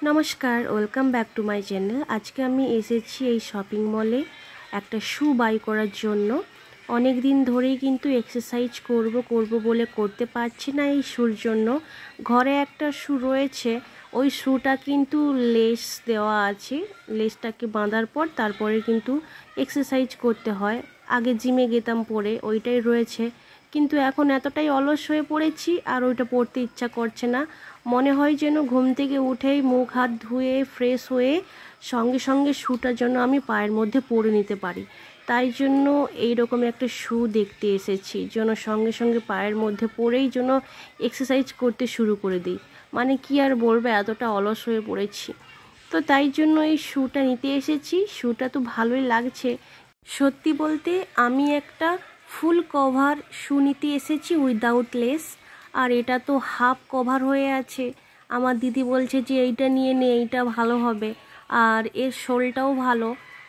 नमस्कार welcome back to my channel. आज के आमी एसेछि এই শপিং মলে একটা শু বাই করার জন্য। অনেক দিন ধরেই কিন্তু এক্সারসাইজ করব বলে করতে পারছি না এই শুর জন্য। ঘরে একটা শু রয়েছে, ওই শুটা কিন্তু লেস দেওয়া আছে, লেসটাকে বাঁধার পর তারপরে কিন্তু এক্সারসাইজ করতে হয়। আগে জিমে যেতাম পরে ওইটাই রয়েছে, কিন্তু এখন এতটাই অলস হয়ে পড়েছি আর ওইটা পরতে ইচ্ছা করছে না। মনে হয় যেন ঘুম থেকে উঠেই মুখ হাত ধুয়ে ফ্রেশ হয়ে সঙ্গে সঙ্গে শুটার জন্য আমি পায়ের মধ্যে পরে নিতে পারি। তাই জন্য এইরকম একটা শু দেখতে এসেছি, যেন সঙ্গে সঙ্গে পায়ের মধ্যে পরেই যেন এক্সারসাইজ করতে শুরু করে দিই। মানে কি আর বলবো, এতটা অলস হয়ে পড়েছি। তো তাই জন্য এই শুটা নিতে এসেছি। শুটা তো ভালোই লাগছে। সত্যি বলতে আমি একটা ফুল কভার শু নিতে এসেছি উইদাউট লেস, আর এটা তো হাফ কভার হয়ে আছে। আমার দিদি বলছে যে এইটা নিয়ে নে, এইটা ভালো হবে, আর এর শোলটাও ভালো।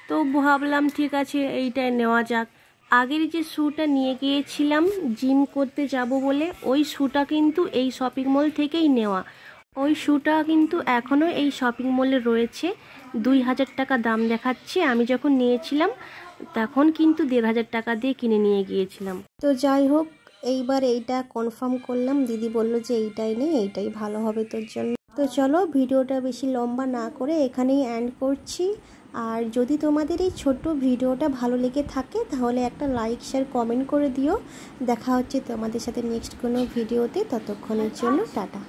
তো ভাবলাম ঠিক আছে এইটাই নেওয়া যাক। আগের যে শুটা নিয়ে গিয়েছিলাম জিম করতে যাব বলে, ওই শুটা কিন্তু এই শপিং মল থেকেই নেওয়া। ওই শুটা কিন্তু এখনও এই শপিং মলে রয়েছে। 2000 টাকা দাম দেখাচ্ছে। আমি যখন নিয়েছিলাম তখন কিন্তু 1500 টাকা দিয়ে কিনে নিয়ে গিয়েছিলাম। তো যাই হোক, এইবার এইটা কনফার্ম করলাম। দিদি বলল যে এইটাই নেই, এইটাই ভালো হবে তোর জন্য। তো চলো ভিডিওটা বেশি লম্বা না করে এখানেই এন্ড করছি। আর যদি তোমাদের এই ছোট্ট ভিডিওটা ভালো লেগে থাকে তাহলে একটা লাইক শেয়ার কমেন্ট করে দিও। দেখা হচ্ছে তোমাদের সাথে নেক্সট কোনো ভিডিওতে। ততক্ষণের জন্য টাটা।